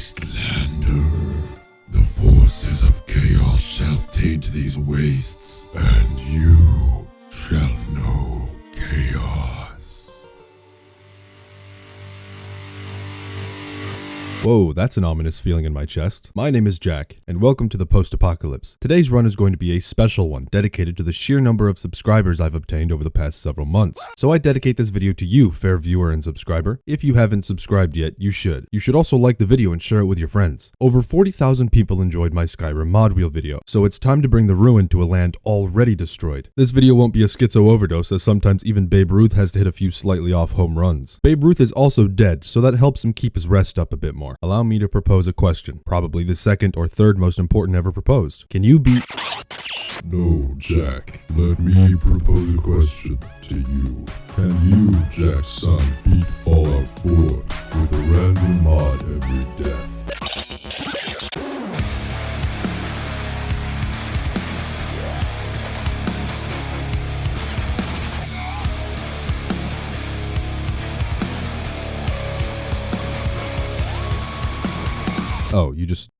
Wastelander, the forces of chaos shall taint these wastes, and you shall know chaos. Whoa, that's an ominous feeling in my chest. My name is Jack, and welcome to the Post-Apocalypse. Today's run is going to be a special one, dedicated to the sheer number of subscribers I've obtained over the past several months. So I dedicate this video to you, fair viewer and subscriber. If you haven't subscribed yet, you should. You should also like the video and share it with your friends. Over 40,000 people enjoyed my Skyrim mod wheel video, so it's time to bring the ruin to a land already destroyed. This video won't be a schizo overdose, as sometimes even Babe Ruth has to hit a few slightly off home runs. Babe Ruth is also dead, so that helps him keep his rest up a bit more. Allow me to propose a question, probably the second or third most important ever proposed. Can you beat... No, Jack. Let me propose a question to you. Can you, Jack's son, beat Fallout 4 with a random mod every death? Oh, you just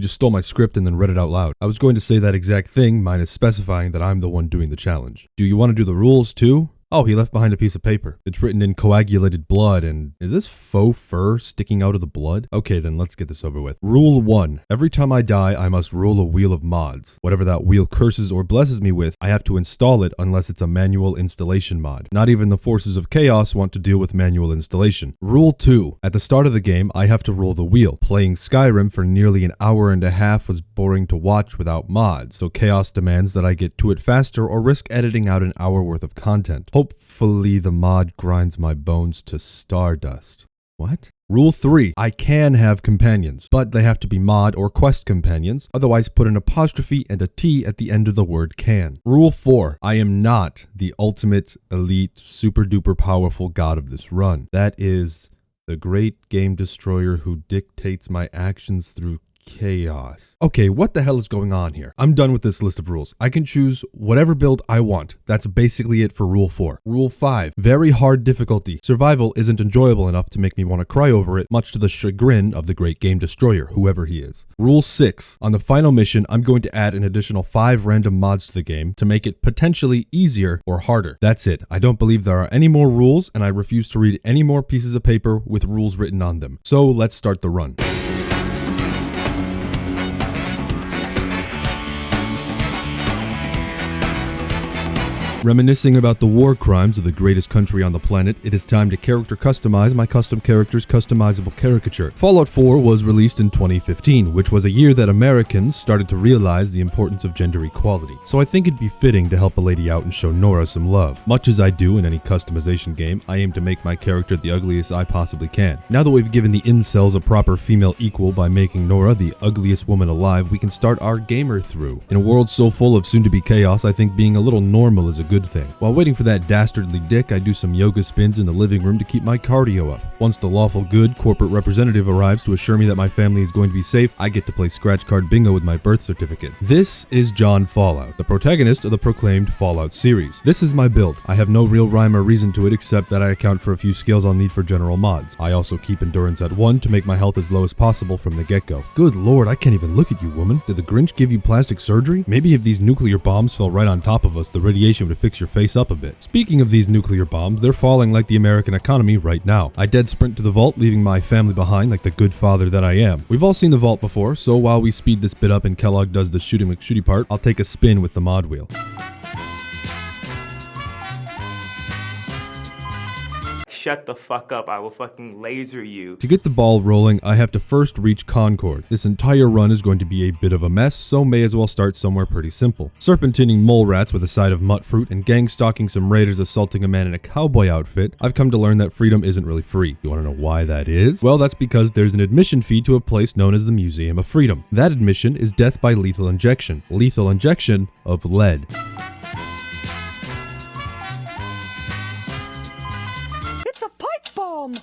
stole my script and then read it out loud. I was going to say that exact thing, minus specifying that I'm the one doing the challenge. Do you want to do the rules too? Oh, he left behind a piece of paper. It's written in coagulated blood and... Is this faux fur sticking out of the blood? Okay, then let's get this over with. Rule 1. Every time I die, I must rule a wheel of mods. Whatever that wheel curses or blesses me with, I have to install it unless it's a manual installation mod. Not even the forces of chaos want to deal with manual installation. Rule 2. At the start of the game, I have to roll the wheel. Playing Skyrim for nearly an hour and a half was boring to watch without mods, so chaos demands that I get to it faster or risk editing out an hour worth of content. Hopefully the mod grinds my bones to stardust. What? Rule 3. I can have companions, but they have to be mod or quest companions, otherwise put an apostrophe and a T at the end of the word can. Rule 4. I am not the ultimate, elite, super duper powerful god of this run. That is the great game destroyer who dictates my actions through chaos. Okay, what the hell is going on here? I'm done with this list of rules. I can choose whatever build I want. That's basically it for Rule 4. Rule 5. Very hard difficulty. Survival isn't enjoyable enough to make me want to cry over it, much to the chagrin of the great game destroyer, whoever he is. Rule 6. On the final mission, I'm going to add an additional 5 random mods to the game to make it potentially easier or harder. That's it. I don't believe there are any more rules, and I refuse to read any more pieces of paper with rules written on them. So let's start the run. Reminiscing about the war crimes of the greatest country on the planet, it is time to character customize my custom character's customizable caricature. Fallout 4 was released in 2015, which was a year that Americans started to realize the importance of gender equality. So I think it'd be fitting to help a lady out and show Nora some love. Much as I do in any customization game, I aim to make my character the ugliest I possibly can. Now that we've given the incels a proper female equal by making Nora the ugliest woman alive, we can start our gamer through. In a world so full of soon-to-be chaos, I think being a little normal is a good thing. While waiting for that dastardly dick, I do some yoga spins in the living room to keep my cardio up. Once the lawful good corporate representative arrives to assure me that my family is going to be safe, I get to play scratch card bingo with my birth certificate. This is John Fallout, the protagonist of the proclaimed Fallout series. This is my build. I have no real rhyme or reason to it except that I account for a few skills I'll need for general mods. I also keep endurance at 1 to make my health as low as possible from the get-go. Good lord, I can't even look at you, woman. Did the Grinch give you plastic surgery? Maybe if these nuclear bombs fell right on top of us, the radiation would fix your face up a bit. Speaking of these nuclear bombs, they're falling like the American economy right now. I dead sprint to the vault, leaving my family behind like the good father that I am. We've all seen the vault before, so while we speed this bit up and Kellogg does the shooty McShooty part, I'll take a spin with the mod wheel. Shut the fuck up, I will fucking laser you. To get the ball rolling, I have to first reach Concord. This entire run is going to be a bit of a mess, so may as well start somewhere pretty simple. Serpentining mole rats with a side of mutt fruit and gang stalking some raiders assaulting a man in a cowboy outfit, I've come to learn that freedom isn't really free. You wanna know why that is? Well, that's because there's an admission fee to a place known as the Museum of Freedom. That admission is death by lethal injection. Lethal injection of lead.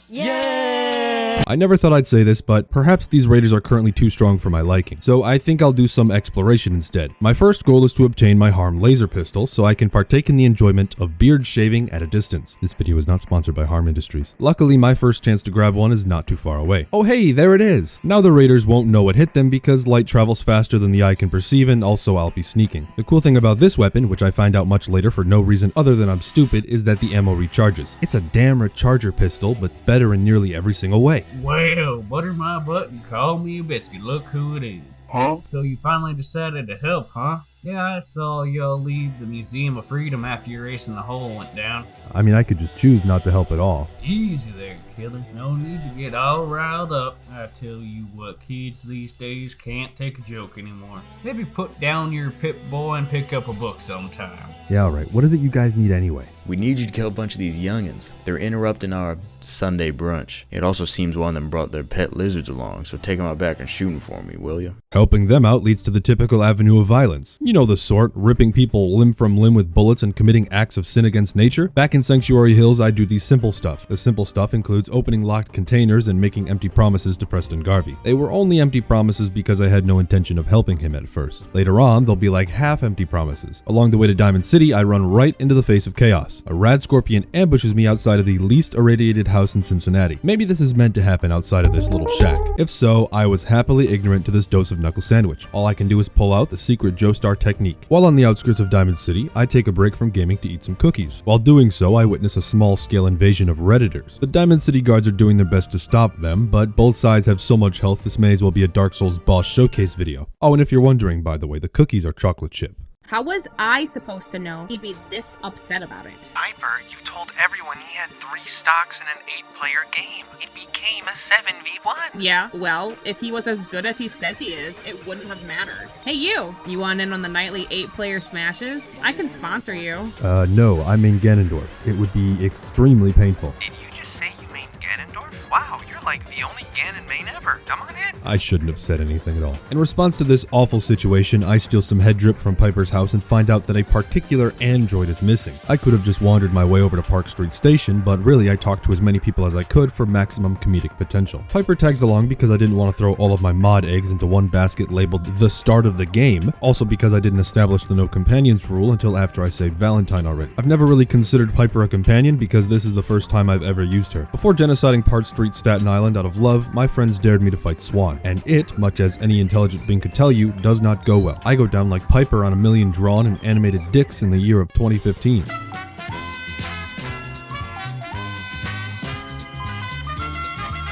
Yay! I never thought I'd say this, but perhaps these raiders are currently too strong for my liking, so I think I'll do some exploration instead. My first goal is to obtain my Harm laser pistol so I can partake in the enjoyment of beard shaving at a distance. This video is not sponsored by Harm Industries. Luckily, my first chance to grab one is not too far away. Oh hey, there it is! Now the raiders won't know what hit them because light travels faster than the eye can perceive, and also I'll be sneaking. The cool thing about this weapon, which I find out much later for no reason other than I'm stupid, is that the ammo recharges. It's a damn recharger pistol, but better in nearly every single way. Well, butter my butt and call me a biscuit. Look who it is. Huh? So you finally decided to help, huh? Yeah, I saw y'all leave the Museum of Freedom after your race in the hole went down. I mean, I could just choose not to help at all. Easy there, killer. No need to get all riled up. I tell you what, kids these days can't take a joke anymore. Maybe put down your Pip-Boy and pick up a book sometime. Yeah, alright. What is it you guys need anyway? We need you to kill a bunch of these youngins. They're interrupting our Sunday brunch. It also seems one of them brought their pet lizards along, so take them out back and shoot them for me, will you? Helping them out leads to the typical avenue of violence. You know the sort, ripping people limb from limb with bullets and committing acts of sin against nature. Back in Sanctuary Hills, I do the simple stuff. The simple stuff includes opening locked containers and making empty promises to Preston Garvey. They were only empty promises because I had no intention of helping him at first. Later on, they'll be like half-empty promises. Along the way to Diamond City, I run right into the face of chaos. A rad scorpion ambushes me outside of the least irradiated house in Cincinnati. Maybe this is meant to happen outside of this little shack. If so, I was happily ignorant to this dose of knuckle sandwich. All I can do is pull out the secret Joestar technique. While on the outskirts of Diamond City, I take a break from gaming to eat some cookies. While doing so, I witness a small-scale invasion of Redditors. The Diamond City guards are doing their best to stop them, but both sides have so much health this may as well be a Dark Souls boss showcase video. Oh, and if you're wondering, by the way, the cookies are chocolate chip. How was I supposed to know he'd be this upset about it? Piper, you told everyone he had 3 stocks in an 8-player game. It became a 7v1. Yeah, well, if he was as good as he says he is, it wouldn't have mattered. Hey you want in on the nightly 8-player smashes? I can sponsor you. No, I'm in Ganondorf. It would be extremely painful. Did you just say you main Ganondorf? Wow, you're like the only Ganon main ever. Come on in. I shouldn't have said anything at all. In response to this awful situation, I steal some head drip from Piper's house and find out that a particular android is missing. I could have just wandered my way over to Park Street Station, but really I talked to as many people as I could for maximum comedic potential. Piper tags along because I didn't want to throw all of my mod eggs into one basket labeled the start of the game, also because I didn't establish the no companions rule until after I saved Valentine already. I've never really considered Piper a companion because this is the first time I've ever used her. Before genociding Park Street Staten Island out of love, my friends dared me to fight Swan, and it, much as any intelligent being could tell you, does not go well. I go down like Piper on a million drawn and animated dicks in the year of 2015.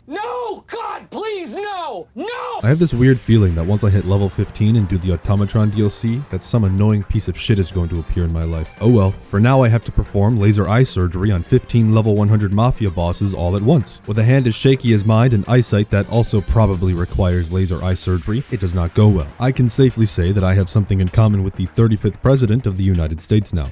No! God, please, no! No! I have this weird feeling that once I hit level 15 and do the Automatron DLC, that some annoying piece of shit is going to appear in my life. Oh well, for now I have to perform laser eye surgery on 15 level 100 Mafia bosses all at once. With a hand as shaky as mine and eyesight that also probably requires laser eye surgery, it does not go well. I can safely say that I have something in common with the 35th President of the United States now.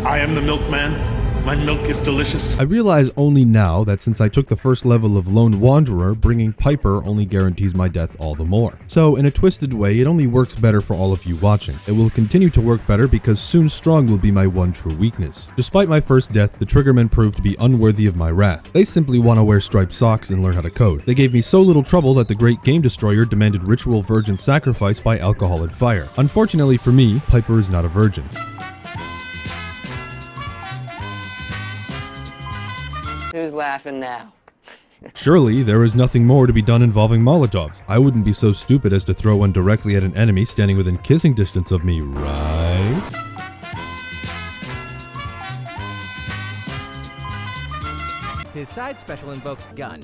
I am the milkman. My milk is delicious. I realize only now that since I took the first level of Lone Wanderer, bringing Piper only guarantees my death all the more. So in a twisted way, it only works better for all of you watching. It will continue to work better because soon strong will be my one true weakness. Despite my first death, the Triggermen proved to be unworthy of my wrath. They simply want to wear striped socks and learn how to code. They gave me so little trouble that the Great Game Destroyer demanded ritual virgin sacrifice by alcohol and fire. Unfortunately for me, Piper is not a virgin. Who's laughing now? Surely, there is nothing more to be done involving Molotovs. I wouldn't be so stupid as to throw one directly at an enemy standing within kissing distance of me, right? His side special invokes gun.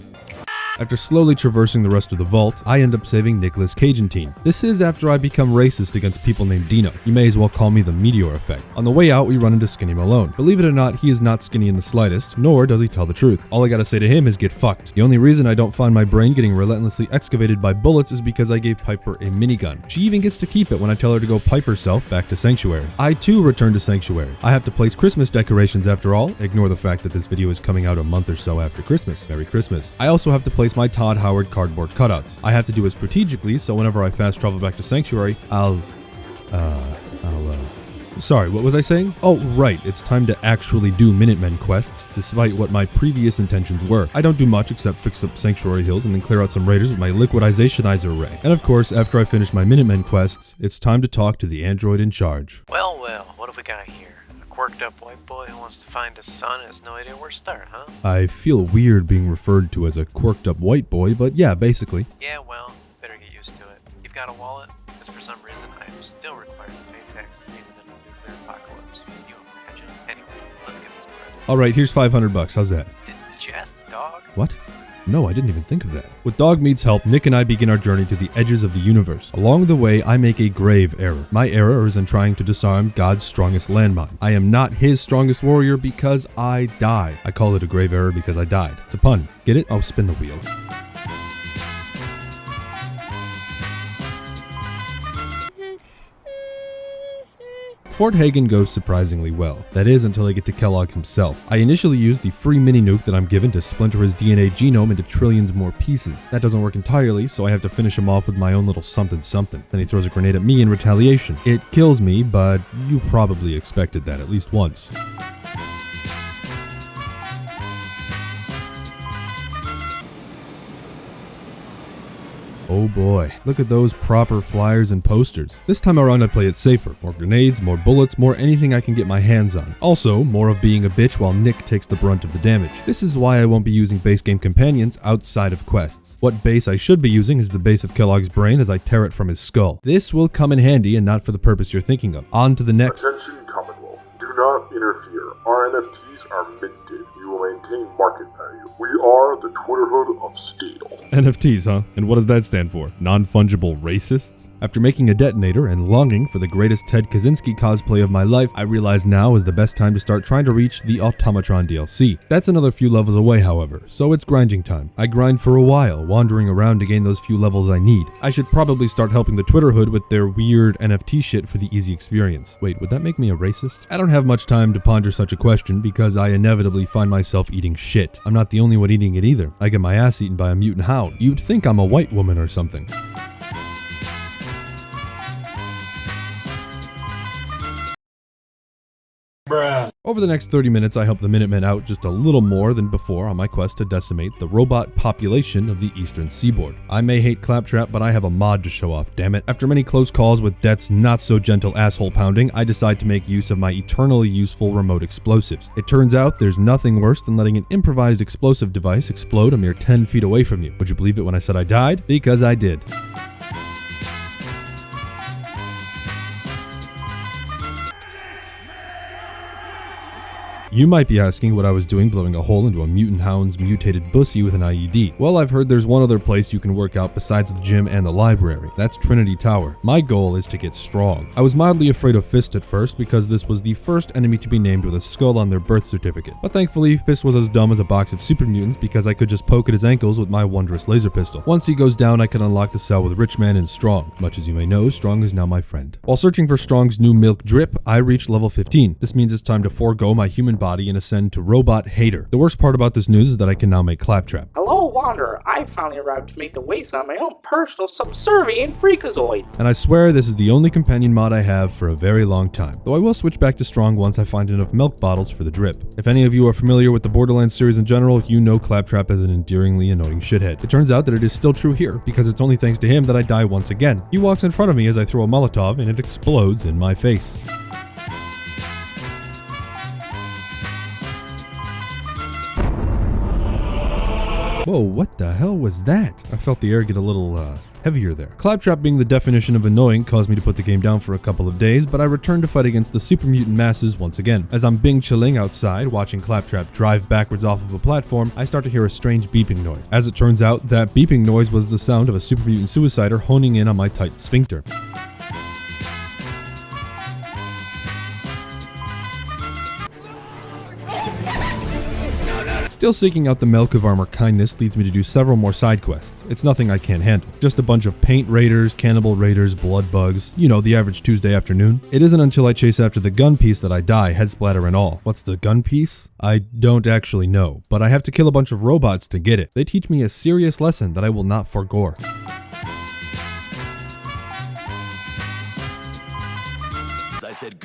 After slowly traversing the rest of the vault, I end up saving Nicolas Cagentine. This is after I become racist against people named Dino. You may as well call me the Meteor Effect. On the way out, we run into Skinny Malone. Believe it or not, he is not skinny in the slightest, nor does he tell the truth. All I gotta say to him is get fucked. The only reason I don't find my brain getting relentlessly excavated by bullets is because I gave Piper a minigun. She even gets to keep it when I tell her to go pipe herself back to Sanctuary. I too return to Sanctuary. I have to place Christmas decorations after all. Ignore the fact that this video is coming out a month or so after Christmas. Merry Christmas. I also have to place my Todd Howard cardboard cutouts. I have to do it strategically, so whenever I fast travel back to Sanctuary, Sorry, what was I saying? Oh, right, it's time to actually do Minutemen quests, despite what my previous intentions were. I don't do much except fix up Sanctuary Hills and then clear out some raiders with my liquidizationizer ray. And of course, after I finish my Minutemen quests, it's time to talk to the android in charge. Well, what have we got here? A quirked up white boy who wants to find his son and has no idea where to start, huh? I feel weird being referred to as a quirked up white boy, but yeah, basically. Yeah, well, better get used to it. You've got a wallet? Because for some reason I am still required to pay taxes even in a nuclear apocalypse. Can you imagine? Anyway, let's get this bread. Alright, here's $500. How's that? Did you ask the dog? What? No, I didn't even think of that. With Dog Meat's help, Nick and I begin our journey to the edges of the universe. Along the way, I make a grave error. My error is in trying to disarm God's strongest landmine. I am not his strongest warrior because I die. I call it a grave error because I died. It's a pun. Get it? I'll spin the wheel. Fort Hagen goes surprisingly well. That is, until I get to Kellogg himself. I initially used the free mini nuke that I'm given to splinter his DNA genome into trillions more pieces. That doesn't work entirely, so I have to finish him off with my own little something something. Then he throws a grenade at me in retaliation. It kills me, but you probably expected that at least once. Oh boy, look at those proper flyers and posters. This time around I play it safer. More grenades, more bullets, more anything I can get my hands on. Also, more of being a bitch while Nick takes the brunt of the damage. This is why I won't be using base game companions outside of quests. What base I should be using is the base of Kellogg's brain as I tear it from his skull. This will come in handy and not for the purpose you're thinking of. On to the next. Attention Commonwealth. Do not interfere. Our NFTs are minted. We will maintain market value. We are the Twitterhood of Steel. NFTs, huh? And what does that stand for? Non-fungible racists? After making a detonator and longing for the greatest Ted Kaczynski cosplay of my life, I realize now is the best time to start trying to reach the Automatron DLC. That's another few levels away, however, so it's grinding time. I grind for a while, wandering around to gain those few levels I need. I should probably start helping the Twitterhood with their weird NFT shit for the easy experience. Wait, would that make me a racist? I don't have much time to ponder such a question because I inevitably find myself eating shit. I'm not the only one eating it either. I get my ass eaten by a mutant hound. You'd think I'm a white woman or something. Over the next 30 minutes, I help the Minutemen out just a little more than before on my quest to decimate the robot population of the eastern seaboard. I may hate Claptrap, but I have a mod to show off, damn it. After many close calls with Death's not-so-gentle asshole pounding, I decide to make use of my eternally useful remote explosives. It turns out there's nothing worse than letting an improvised explosive device explode a mere 10 feet away from you. Would you believe it when I said I died? Because I did. You might be asking what I was doing blowing a hole into a mutant hound's mutated bussy with an IED. Well, I've heard there's one other place you can work out besides the gym and the library. That's Trinity Tower. My goal is to get strong. I was mildly afraid of Fist at first because this was the first enemy to be named with a skull on their birth certificate. But thankfully, Fist was as dumb as a box of super mutants because I could just poke at his ankles with my wondrous laser pistol. Once he goes down, I can unlock the cell with Rich Man and Strong. Much as you may know, Strong is now my friend. While searching for Strong's new milk drip, I reached level 15. This means it's time to forego my human body and ascend to Robot Hater. The worst part about this news is that I can now make Claptrap. Hello, Wanderer. I finally arrived to make the wasteland my own personal subservient freakazoids. And I swear this is the only companion mod I have for a very long time. Though I will switch back to Strong once I find enough milk bottles for the drip. If any of you are familiar with the Borderlands series in general, you know Claptrap as an endearingly annoying shithead. It turns out that it is still true here, because it's only thanks to him that I die once again. He walks in front of me as I throw a Molotov and it explodes in my face. Whoa, what the hell was that? I felt the air get a little, heavier there. Claptrap being the definition of annoying caused me to put the game down for a couple of days, but I returned to fight against the super mutant masses once again. As I'm Bing chilling outside, watching Claptrap drive backwards off of a platform, I start to hear a strange beeping noise. As it turns out, that beeping noise was the sound of a super mutant suicider honing in on my tight sphincter. Still seeking out the milk of armor kindness leads me to do several more side quests. It's nothing I can't handle. Just a bunch of paint raiders, cannibal raiders, blood bugs, you know, the average Tuesday afternoon. It isn't until I chase after the gun piece that I die, head splatter and all. What's the gun piece? I don't actually know, but I have to kill a bunch of robots to get it. They teach me a serious lesson that I will not forgo. I said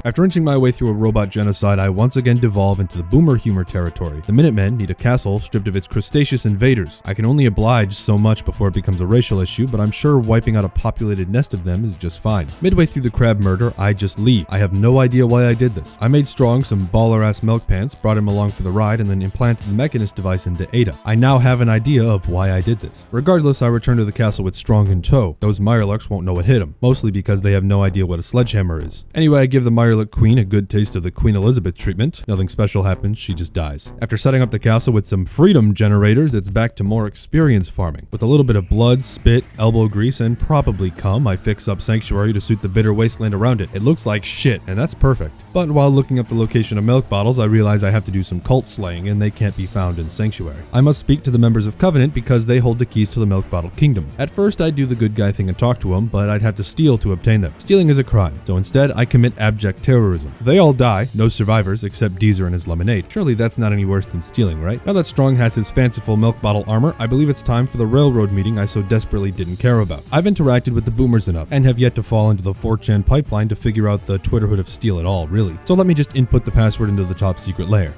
After inching my way through a robot genocide, I once again devolve into the boomer humor territory. The Minutemen need a castle stripped of its crustaceous invaders. I can only oblige so much before it becomes a racial issue, but I'm sure wiping out a populated nest of them is just fine. Midway through the crab murder, I just leave. I have no idea why I did this. I made Strong some baller-ass milk pants, brought him along for the ride, and then implanted the mechanist device into Ada. I now have an idea of why I did this. Regardless, I return to the castle with Strong in tow. Those Mirelurks won't know what hit him, mostly because they have no idea what a sledgehammer is. Anyway, I give the Mirelurk Queen a good taste of the Queen Elizabeth treatment. Nothing special happens, she just dies. After setting up the castle with some freedom generators, it's back to more experience farming. With a little bit of blood, spit, elbow grease, and probably cum, I fix up Sanctuary to suit the bitter wasteland around it. It looks like shit, and that's perfect. But while looking up the location of milk bottles, I realize I have to do some cult slaying, and they can't be found in Sanctuary. I must speak to the members of Covenant because they hold the keys to the milk bottle kingdom. At first, I'd do the good guy thing and talk to them, but I'd have to steal to obtain them. Stealing is a crime, so instead, I commit abject terrorism. They all die, no survivors except Deezer and his lemonade. Surely that's not any worse than stealing, right? Now that Strong has his fanciful milk bottle armor, I believe it's time for the railroad meeting I so desperately didn't care about. I've interacted with the boomers enough, and have yet to fall into the 4chan pipeline to figure out the Twitterhood of steel at all, really. So let me just input the password into the top secret layer.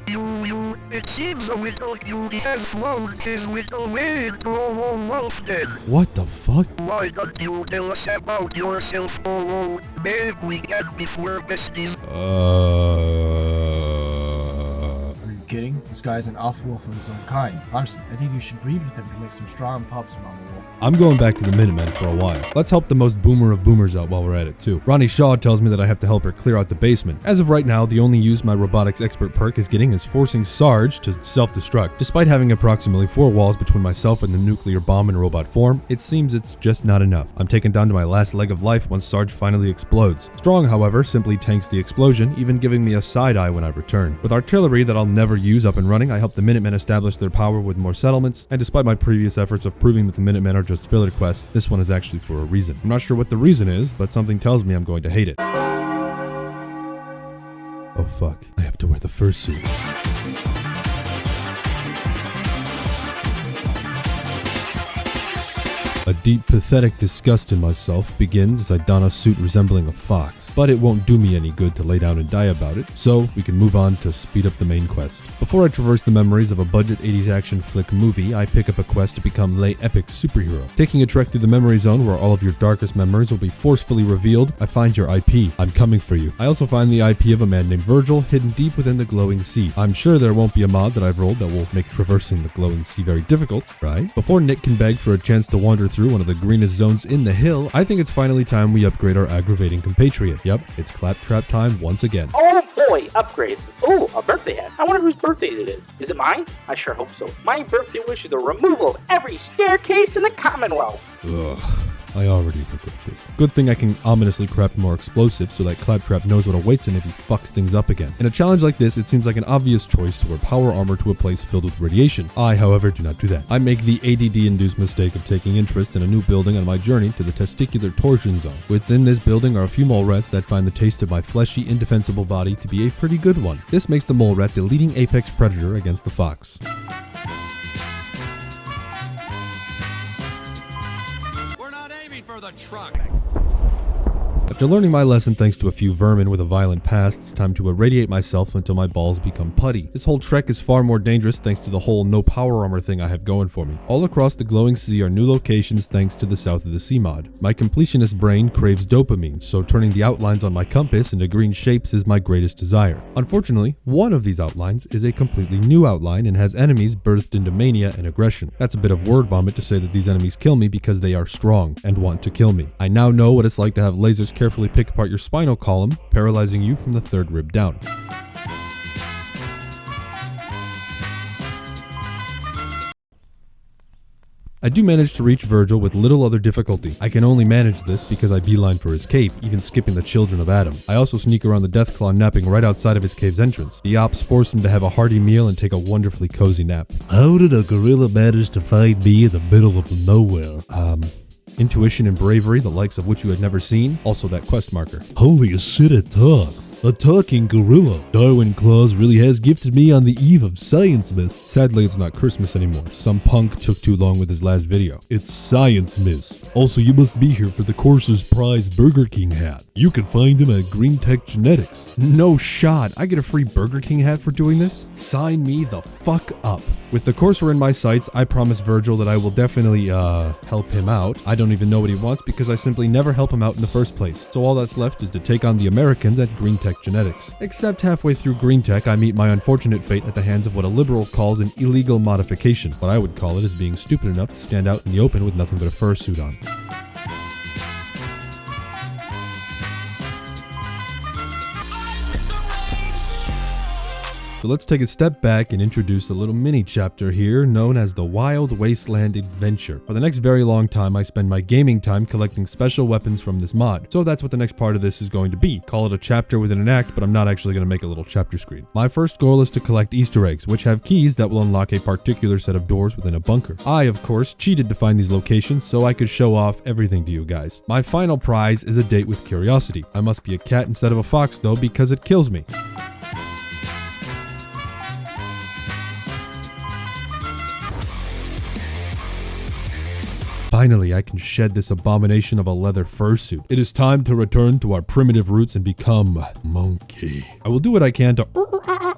It seems a little cutie has flown his little way into a whole wolf den. What the fuck? Why don't you tell us about yourself, oh, maybe we can before besties. Kidding? This guy's an awful wolf of his own kind. Honestly, I think you should breed with him to make some strong pups around the wolf. I'm going back to the Minutemen for a while. Let's help the most boomer of boomers out while we're at it too. Ronnie Shaw tells me that I have to help her clear out the basement. As of right now, the only use my robotics expert perk is getting is forcing Sarge to self-destruct. Despite having approximately 4 walls between myself and the nuclear bomb in robot form, it seems it's just not enough. I'm taken down to my last leg of life once Sarge finally explodes. Strong, however, simply tanks the explosion, even giving me a side eye when I return. With artillery that I'll never use up and running, I help the Minutemen establish their power with more settlements, and despite my previous efforts of proving that the Minutemen are just filler quests, this one is actually for a reason. I'm not sure what the reason is, but something tells me I'm going to hate it. Oh fuck, I have to wear the fursuit. A deep, pathetic disgust in myself begins as I don a suit resembling a fox. But it won't do me any good to lay down and die about it, so we can move on to speed up the main quest. Before I traverse the memories of a budget 80s action flick movie, I pick up a quest to become Lay Epic Superhero. Taking a trek through the memory zone where all of your darkest memories will be forcefully revealed, I find your IP. I'm coming for you. I also find the IP of a man named Virgil hidden deep within the glowing sea. I'm sure there won't be a mod that I've rolled that will make traversing the glowing sea very difficult, right? Before Nick can beg for a chance to wander through one of the greenest zones in the hill, I think it's finally time we upgrade our aggravating compatriot. Yep, it's claptrap time once again. Oh boy, upgrades. Oh, a birthday hat. I wonder whose birthday it is. Is it mine? I sure hope so. My birthday wish is the removal of every staircase in the Commonwealth. Ugh. I already regret this. Good thing I can ominously craft more explosives so that Claptrap knows what awaits him if he fucks things up again. In a challenge like this, it seems like an obvious choice to wear power armor to a place filled with radiation. I, however, do not do that. I make the ADD-induced mistake of taking interest in a new building on my journey to the testicular torsion zone. Within this building are a few mole rats that find the taste of my fleshy, indefensible body to be a pretty good one. This makes the mole rat the leading apex predator against the fox. Truck. After learning my lesson thanks to a few vermin with a violent past, it's time to irradiate myself until my balls become putty. This whole trek is far more dangerous thanks to the whole no power armor thing I have going for me. All across the glowing sea are new locations thanks to the South of the Sea mod. My completionist brain craves dopamine, so turning the outlines on my compass into green shapes is my greatest desire. Unfortunately, one of these outlines is a completely new outline and has enemies birthed into mania and aggression. That's a bit of word vomit to say that these enemies kill me because they are strong and want to kill me. I now know what it's like to have lasers carefully pick apart your spinal column, paralyzing you from the third rib down. I do manage to reach Virgil with little other difficulty. I can only manage this because I beeline for his cave, even skipping the children of Adam. I also sneak around the Deathclaw napping right outside of his cave's entrance. The ops force him to have a hearty meal and take a wonderfully cozy nap. How did a gorilla manage to find me in the middle of nowhere? intuition and bravery, the likes of which you had never seen. Also that quest marker. Holy shit, it talks. A talking gorilla. Darwin Claus really has gifted me on the eve of Science Miss. Sadly, it's not Christmas anymore. Some punk took too long with his last video. It's Science Miss. Also, you must be here for the Courser's prize Burger King hat. You can find him at Green Tech Genetics. No shot. I get a free Burger King hat for doing this? Sign me the fuck up. With the Courser in my sights, I promise Virgil that I will definitely, help him out. I don't even know what he wants because I simply never help him out in the first place. So all that's left is to take on the Americans at Green Tech Genetics. Except halfway through Green Tech, I meet my unfortunate fate at the hands of what a liberal calls an illegal modification. What I would call it is being stupid enough to stand out in the open with nothing but a fursuit on. So let's take a step back and introduce a little mini chapter here known as the Wild Wasteland Adventure. For the next very long time, I spend my gaming time collecting special weapons from this mod. So that's what the next part of this is going to be. Call it a chapter within an act, but I'm not actually going to make a little chapter screen. My first goal is to collect Easter eggs, which have keys that will unlock a particular set of doors within a bunker. I, of course, cheated to find these locations so I could show off everything to you guys. My final prize is a date with curiosity. I must be a cat instead of a fox though, because it kills me. Finally, I can shed this abomination of a leather fursuit. It is time to return to our primitive roots and become monkey. I will do what I can to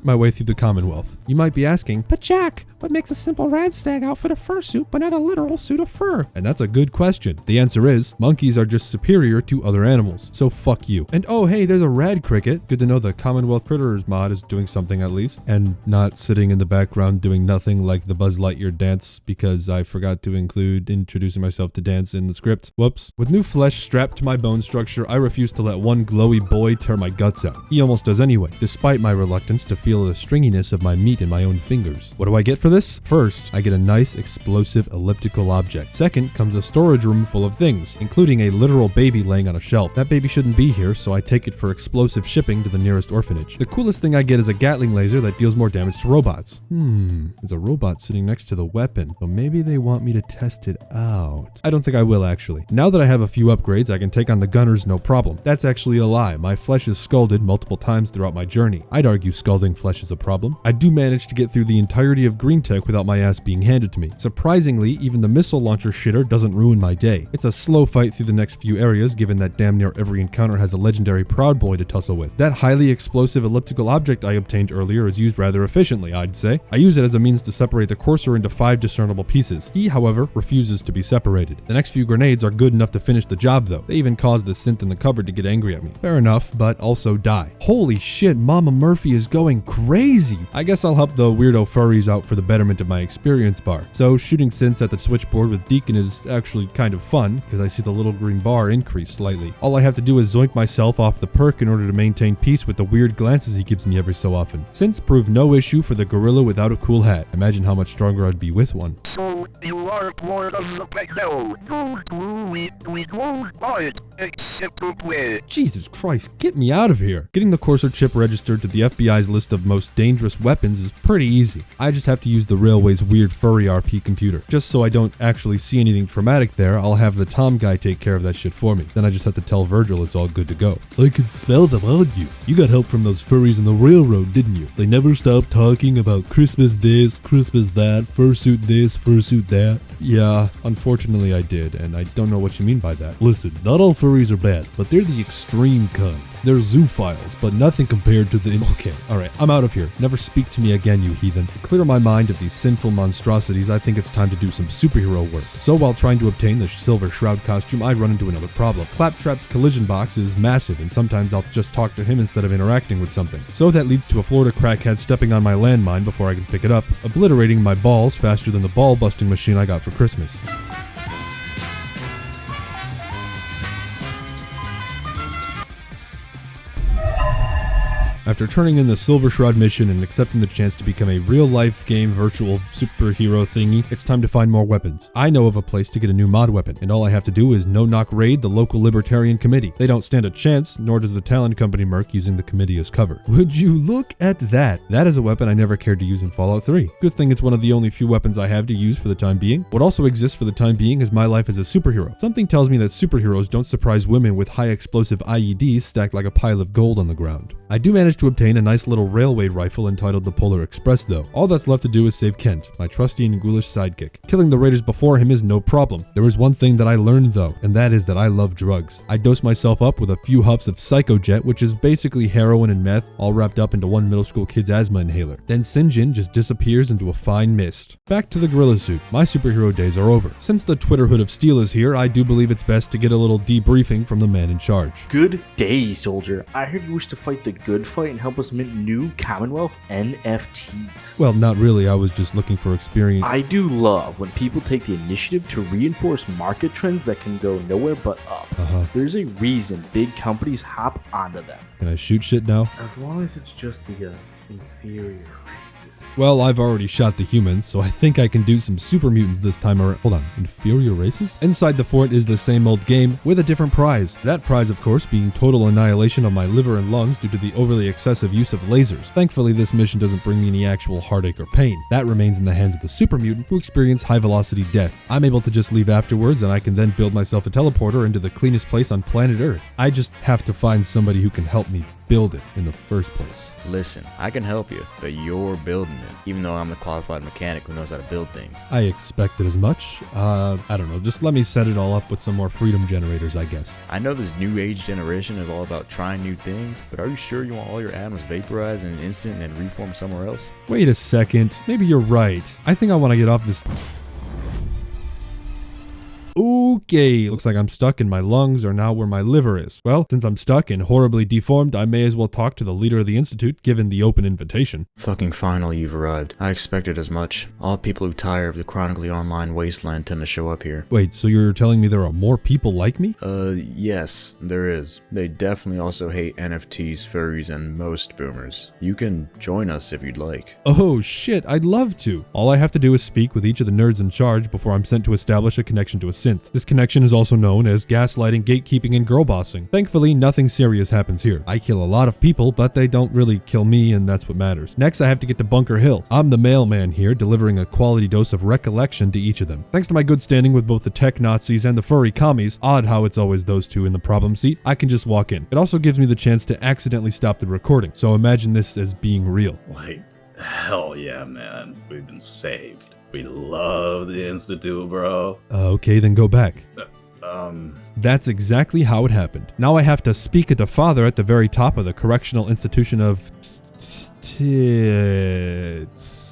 my way through the Commonwealth. You might be asking, but Jack, what makes a simple radstag outfit a fursuit but not a literal suit of fur? And that's a good question. The answer is, monkeys are just superior to other animals, so fuck you. And oh hey, there's a rad cricket. Good to know the Commonwealth Critters mod is doing something at least, and not sitting in the background doing nothing like the Buzz Lightyear dance because I forgot to include introducing myself to dance in the script. Whoops. With new flesh strapped to my bone structure, I refuse to let one glowy boy tear my guts out. He almost does anyway, despite my reluctance to feel the stringiness of my meat in my own fingers. What do I get for this? First, I get a nice explosive elliptical object. Second comes a storage room full of things, including a literal baby laying on a shelf. That baby shouldn't be here, so I take it for explosive shipping to the nearest orphanage. The coolest thing I get is a Gatling laser that deals more damage to robots. There's a robot sitting next to the weapon, so maybe they want me to test it out. I don't think I will actually. Now that I have a few upgrades, I can take on the gunners no problem. That's actually a lie. My flesh is scalded multiple times throughout my journey. I'd argue scalding flesh is a problem. I do manage to get through the entirety of Green Tech without my ass being handed to me. Surprisingly, even the missile launcher shitter doesn't ruin my day. It's a slow fight through the next few areas given that damn near every encounter has a legendary Proud Boy to tussle with. That highly explosive elliptical object I obtained earlier is used rather efficiently, I'd say. I use it as a means to separate the Courser into 5 discernible pieces. He, however, refuses to be separated. The next few grenades are good enough to finish the job though. They even caused the synth in the cupboard to get angry at me. Fair enough, but also die. Holy shit, Mama Murphy is going crazy. I guess I'll help the weirdo furries out for the betterment of my experience bar. So shooting synths at the switchboard with Deacon is actually kind of fun because I see the little green bar increase slightly. All I have to do is zoink myself off the perk in order to maintain peace with the weird glances he gives me every so often. Synths prove no issue for the gorilla without a cool hat. Imagine how much stronger I'd be with one. So you are part of the pack now. Don't do it. We won't buy it. Except to play. Jesus Christ, get me out of here. Getting the Courser chip registered to the FBI's list of most dangerous weapons is pretty easy. I just have to use the Railway's weird furry RP computer. Just so I don't actually see anything traumatic there, I'll have the Tom guy take care of that shit for me. Then I just have to tell Virgil it's all good to go. I can smell them on you. You got help from those furries on the railroad, didn't you? They never stopped talking about Christmas this, Christmas that, fursuit this, fursuit that. Yeah, unfortunately I did, and I don't know what you mean by that. Listen, not all furries are bad, but they're the extreme kind. They're zoophiles, but nothing compared to the... Okay, alright, I'm out of here. Never speak to me again, you heathen. To clear my mind of these sinful monstrosities, I think it's time to do some superhero work. So while trying to obtain the Silver Shroud costume, I run into another problem. Claptrap's collision box is massive, and sometimes I'll just talk to him instead of interacting with something. So that leads to a Florida crackhead stepping on my landmine before I can pick it up, obliterating my balls faster than the ball-busting machine I got for Christmas. After turning in the Silver Shroud mission and accepting the chance to become a real-life game virtual superhero thingy, it's time to find more weapons. I know of a place to get a new mod weapon, and all I have to do is no-knock raid the local Libertarian Committee. They don't stand a chance, nor does the Talon Company merc using the committee as cover. Would you look at that? That is a weapon I never cared to use in Fallout 3. Good thing it's one of the only few weapons I have to use for the time being. What also exists for the time being is my life as a superhero. Something tells me that superheroes don't surprise women with high explosive IEDs stacked like a pile of gold on the ground. I do manage to obtain a nice little railway rifle entitled the Polar Express though. All that's left to do is save Kent, my trusty and ghoulish sidekick. Killing the raiders before him is no problem. There is one thing that I learned though, and that is that I love drugs. I dose myself up with a few huffs of Psychojet, which is basically heroin and meth, all wrapped up into one middle school kid's asthma inhaler. Then Sinjin just disappears into a fine mist. Back to the gorilla suit. My superhero days are over. Since the Twitter Hood of Steel is here, I do believe it's best to get a little debriefing from the man in charge. Good day, soldier. I heard you wish to fight the good fight and help us mint new Commonwealth NFTs. Well, not really. I was just looking for experience. I do love when people take the initiative to reinforce market trends that can go nowhere but up. There's a reason big companies hop onto them. Can I shoot shit now? As long as it's just the inferior races. Well, I've already shot the humans, so I think I can do some super mutants this time around. Hold on, inferior races? Inside the fort is the same old game with a different prize. That prize, of course, being total annihilation of my liver and lungs due to the overly excessive use of lasers. Thankfully, this mission doesn't bring me any actual heartache or pain. That remains in the hands of the super mutant who experience high velocity death. I'm able to just leave afterwards, and I can then build myself a teleporter into the cleanest place on planet Earth. I just have to find somebody who can help me build it in the first place. Listen, I can help you, but you're building it, even though I'm the qualified mechanic who knows how to build things. I expected as much. I don't know, just let me set it all up with some more freedom generators, I guess. I know this new age generation is all about trying new things, but are you sure you want all your atoms vaporized in an instant and then reform somewhere else? Wait a second, maybe you're right. I think I want to get off this... Okay, looks like I'm stuck and my lungs are now where my liver is. Well, since I'm stuck and horribly deformed, I may as well talk to the leader of the Institute, given the open invitation. Fucking finally you've arrived. I expected as much. All people who tire of the chronically online wasteland tend to show up here. Wait, so you're telling me there are more people like me? Yes, there is. They definitely also hate NFTs, furries, and most boomers. You can join us if you'd like. Oh shit, I'd love to. All I have to do is speak with each of the nerds in charge before I'm sent to establish a connection to a synth. This connection is also known as gaslighting, gatekeeping, and girl bossing. Thankfully, nothing serious happens here. I kill a lot of people, but they don't really kill me, and that's what matters. Next, I have to get to Bunker Hill. I'm the mailman here, delivering a quality dose of recollection to each of them. Thanks to my good standing with both the tech Nazis and the furry commies, odd how it's always those two in the problem seat, I can just walk in. It also gives me the chance to accidentally stop the recording, so imagine this as being real. Like, hell yeah, man. We've been saved. We love the Institute, bro. Okay, then go back. That's exactly how it happened. Now I have to speak at the father at the very top of the correctional institution of tits.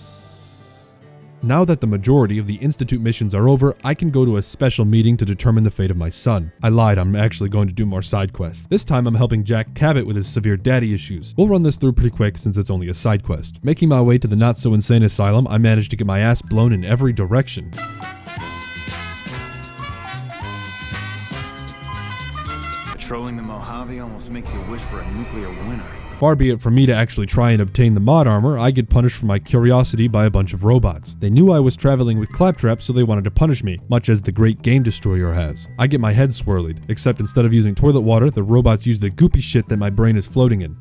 Now that the majority of the Institute missions are over, I can go to a special meeting to determine the fate of my son. I lied, I'm actually going to do more side quests. This time I'm helping Jack Cabot with his severe daddy issues. We'll run this through pretty quick since it's only a side quest. Making my way to the not so insane asylum, I managed to get my ass blown in every direction. Patrolling the Mojave almost makes you wish for a nuclear winter. Far be it from me to actually try and obtain the mod armor, I get punished for my curiosity by a bunch of robots. They knew I was traveling with Claptrap, so they wanted to punish me, much as the Great Game Destroyer has. I get my head swirled, except instead of using toilet water, the robots use the goopy shit that my brain is floating in.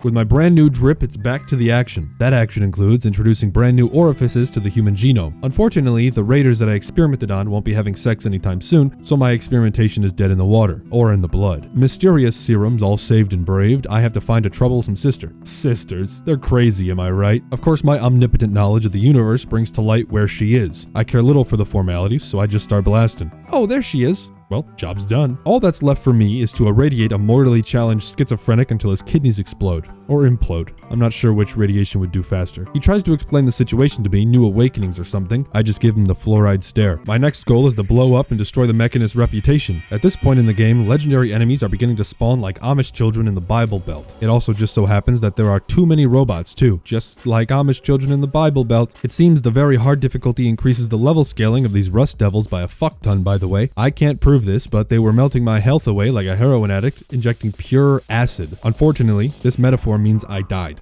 With my brand new drip, it's back to the action. That action includes introducing brand new orifices to the human genome. Unfortunately, the raiders that I experimented on won't be having sex anytime soon, so my experimentation is dead in the water, or in the blood. Mysterious serums all saved and braved, I have to find a troublesome sister. Sisters, they're crazy, am I right? Of course, my omnipotent knowledge of the universe brings to light where she is. I care little for the formalities, so I just start blasting. Oh, there she is. Well, job's done. All that's left for me is to irradiate a mortally challenged schizophrenic until his kidneys explode. Or implode. I'm not sure which radiation would do faster. He tries to explain the situation to me, new awakenings or something. I just give him the fluoride stare. My next goal is to blow up and destroy the Mechanist's reputation. At this point in the game, legendary enemies are beginning to spawn like Amish children in the Bible Belt. It also just so happens that there are too many robots too, just like Amish children in the Bible Belt. It seems the very hard difficulty increases the level scaling of these rust devils by a fuck ton, by the way. I can't prove this, but they were melting my health away like a heroin addict, injecting pure acid. Unfortunately, this metaphor means I died.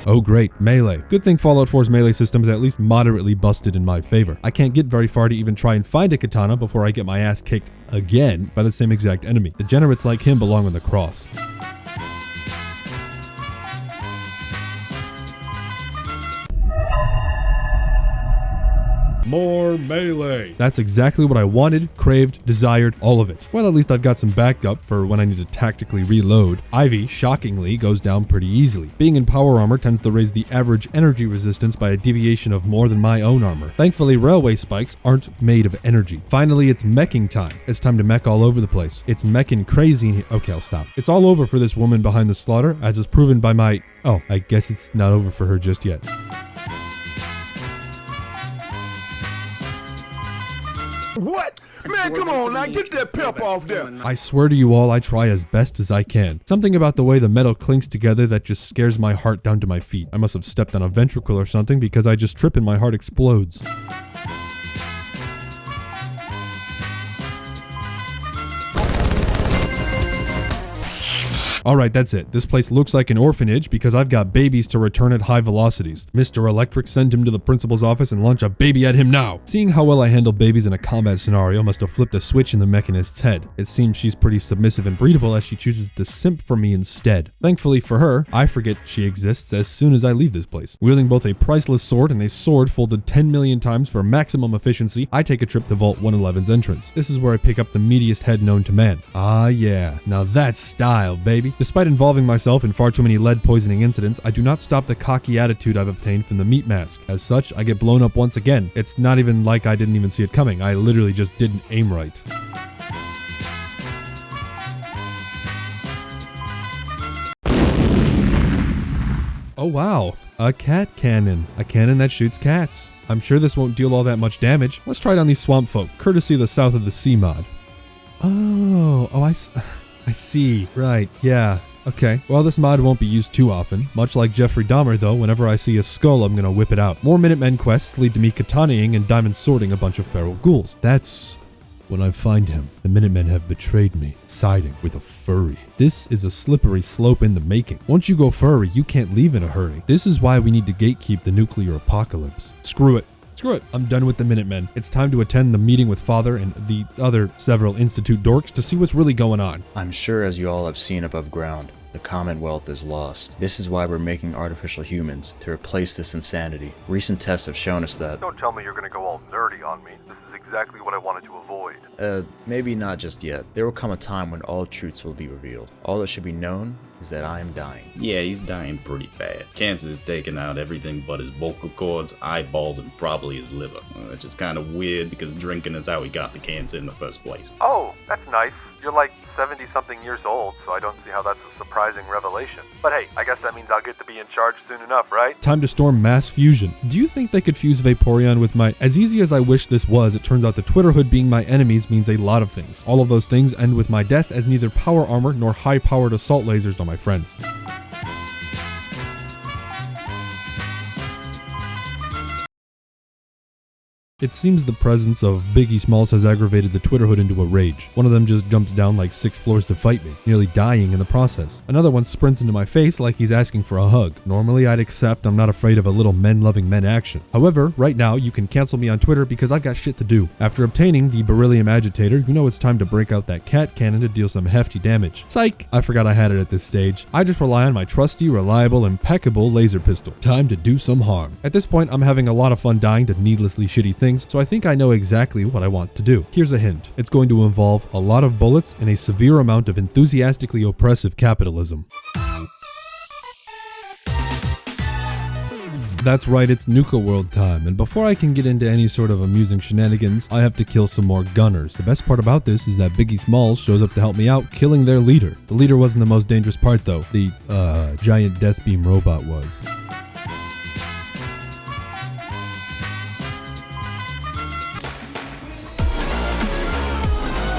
Oh great, melee. Good thing Fallout 4's melee system is at least moderately busted in my favor. I can't get very far to even try and find a katana before I get my ass kicked again by the same exact enemy. Degenerates like him belong on the cross. More melee. That's exactly what I wanted, craved, desired, all of it. Well, at least I've got some backup for when I need to tactically reload. Ivy, shockingly, goes down pretty easily. Being in power armor tends to raise the average energy resistance by a deviation of more than my own armor. Thankfully, railway spikes aren't made of energy. Finally, it's meching time. It's time to mech all over the place. It's mechin' crazy in here. Okay, I'll stop. It's all over for this woman behind the slaughter, as is proven by my... Oh, I guess it's not over for her just yet. What? Man, come on now, get that pep off there. I swear to you all, I try as best as I can. Something about the way the metal clinks together that just scares my heart down to my feet. I must have stepped on a ventricle or something because I just trip and my heart explodes. Alright, that's it. This place looks like an orphanage because I've got babies to return at high velocities. Mr. Electric, send him to the principal's office and launch a baby at him now. Seeing how well I handle babies in a combat scenario must have flipped a switch in the Mechanist's head. It seems she's pretty submissive and breedable as she chooses to simp for me instead. Thankfully for her, I forget she exists as soon as I leave this place. Wielding both a priceless sword and a sword folded 10 million times for maximum efficiency, I take a trip to Vault 111's entrance. This is where I pick up the meatiest head known to man. Ah yeah, now that's style, baby. Despite involving myself in far too many lead poisoning incidents, I do not stop the cocky attitude I've obtained from the meat mask. As such, I get blown up once again. It's not even like I didn't even see it coming. I literally just didn't aim right. Oh wow, a cat cannon. A cannon that shoots cats. I'm sure this won't deal all that much damage. Let's try it on these swamp folk, courtesy of the South of the Sea mod. I see. Right, yeah. Okay, well this mod won't be used too often. Much like Jeffrey Dahmer though, whenever I see a skull I'm gonna whip it out. More Minutemen quests lead to me katanaing and diamond sorting a bunch of feral ghouls. That's when I find him. The Minutemen have betrayed me, siding with a furry. This is a slippery slope in the making. Once you go furry, you can't leave in a hurry. This is why we need to gatekeep the nuclear apocalypse. Screw it. Screw it. I'm done with the Minutemen. It's time to attend the meeting with Father and the other several Institute dorks to see what's really going on. I'm sure as you all have seen above ground, the Commonwealth is lost. This is why we're making artificial humans, to replace this insanity. Recent tests have shown us that... Don't tell me you're gonna go all nerdy on me. This is exactly what I wanted to avoid. Maybe not just yet. There will come a time when all truths will be revealed. All that should be known is that I am dying. Yeah, he's dying pretty bad. Cancer is taking out everything but his vocal cords, eyeballs, and probably his liver. Which is kind of weird because drinking is how he got the cancer in the first place. Oh, that's nice. You're like 70-something years old, so I don't see how that's a surprising revelation. But hey, I guess that means I'll get to be in charge soon enough, right? Time to storm mass fusion. Do you think they could fuse Vaporeon with my... As easy as I wish this was, it turns out the Twitterhood being my enemies means a lot of things. All of those things end with my death as neither power armor nor high-powered assault lasers are my friends. It seems the presence of Biggie Smalls has aggravated the Twitterhood into a rage. One of them just jumps down like 6 floors to fight me, nearly dying in the process. Another one sprints into my face like he's asking for a hug. Normally I'd accept, I'm not afraid of a little men-loving men action. However, right now you can cancel me on Twitter because I've got shit to do. After obtaining the beryllium agitator, you know it's time to break out that cat cannon to deal some hefty damage. Psych! I forgot I had it at this stage. I just rely on my trusty, reliable, impeccable laser pistol. Time to do some harm. At this point, I'm having a lot of fun dying to needlessly shitty things, so I think I know exactly what I want to do. Here's a hint. It's going to involve a lot of bullets and a severe amount of enthusiastically oppressive capitalism. That's right, it's Nuka World time, and before I can get into any sort of amusing shenanigans, I have to kill some more gunners. The best part about this is that Biggie Smalls shows up to help me out, killing their leader. The leader wasn't the most dangerous part though, the giant death beam robot was.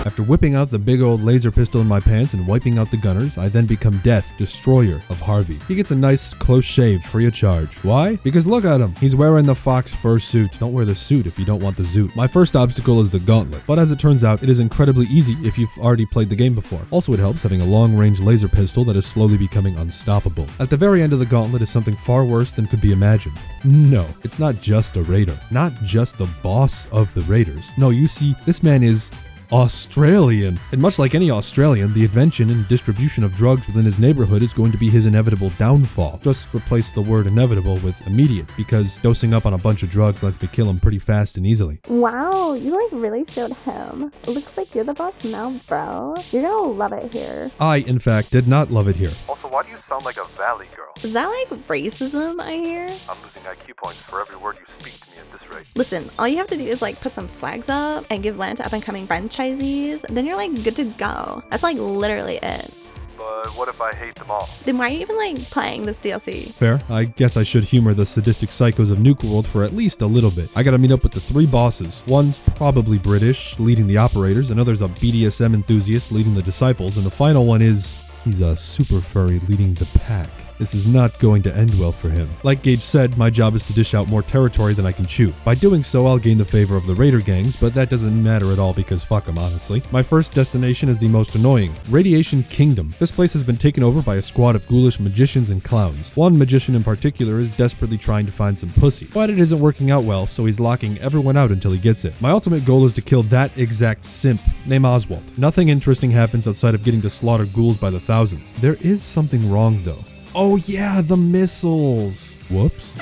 After whipping out the big old laser pistol in my pants and wiping out the gunners, I then become Death, Destroyer of Harvey. He gets a nice close shave free of charge. Why? Because look at him. He's wearing the fox fur suit. Don't wear the suit if you don't want the zoot. My first obstacle is the gauntlet, but as it turns out, it is incredibly easy if you've already played the game before. Also, it helps having a long-range laser pistol that is slowly becoming unstoppable. At the very end of the gauntlet is something far worse than could be imagined. No, it's not just a raider. Not just the boss of the raiders. No, you see, this man is Australian. And much like any Australian, the invention and distribution of drugs within his neighborhood is going to be his inevitable downfall. Just replace the word inevitable with immediate, because dosing up on a bunch of drugs lets me kill him pretty fast and easily. Wow, you like really showed him. Looks like you're the boss now, bro. You're gonna love it here. I, in fact, did not love it here. Also, why do you sound like a valley girl? Is that like racism, I hear? I'm losing IQ points for every word you speak to me at this rate. Listen, all you have to do is like put some flags up and give land to up-and-coming franchisees, then you're like good to go. That's like literally it. But what if I hate them all? Then why are you even like playing this DLC? Fair. I guess I should humor the sadistic psychos of Nuka World for at least a little bit. I gotta meet up with the 3 bosses. One's probably British, leading the operators. Another's a BDSM enthusiast, leading the disciples. And the final one is, he's a super furry, leading the pack. This is not going to end well for him. Like Gage said, my job is to dish out more territory than I can chew. By doing so, I'll gain the favor of the raider gangs, but that doesn't matter at all because fuck them, honestly. My first destination is the most annoying, Radiation Kingdom. This place has been taken over by a squad of ghoulish magicians and clowns. One magician in particular is desperately trying to find some pussy, but it isn't working out well, so he's locking everyone out until he gets it. My ultimate goal is to kill that exact simp, named Oswald. Nothing interesting happens outside of getting to slaughter ghouls by the thousands. There is something wrong though. Oh yeah, the missiles. Whoops.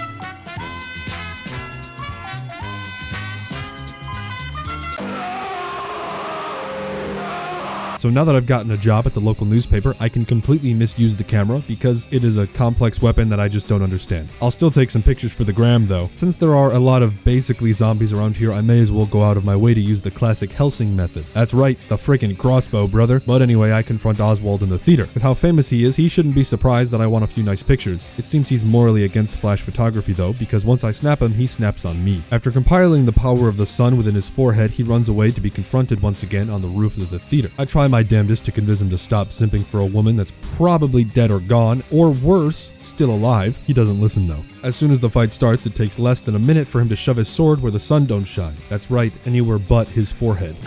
So now that I've gotten a job at the local newspaper, I can completely misuse the camera because it is a complex weapon that I just don't understand. I'll still take some pictures for the gram though. Since there are a lot of basically zombies around here, I may as well go out of my way to use the classic Helsing method. That's right, the frickin' crossbow, brother. But anyway, I confront Oswald in the theater. With how famous he is, he shouldn't be surprised that I want a few nice pictures. It seems he's morally against flash photography though, because once I snap him, he snaps on me. After compiling the power of the sun within his forehead, he runs away to be confronted once again on the roof of the theater. I try my damnedest to convince him to stop simping for a woman that's probably dead or gone, or worse, still alive. He doesn't listen though. As soon as the fight starts, it takes less than a minute for him to shove his sword where the sun don't shine. That's right, anywhere but his forehead.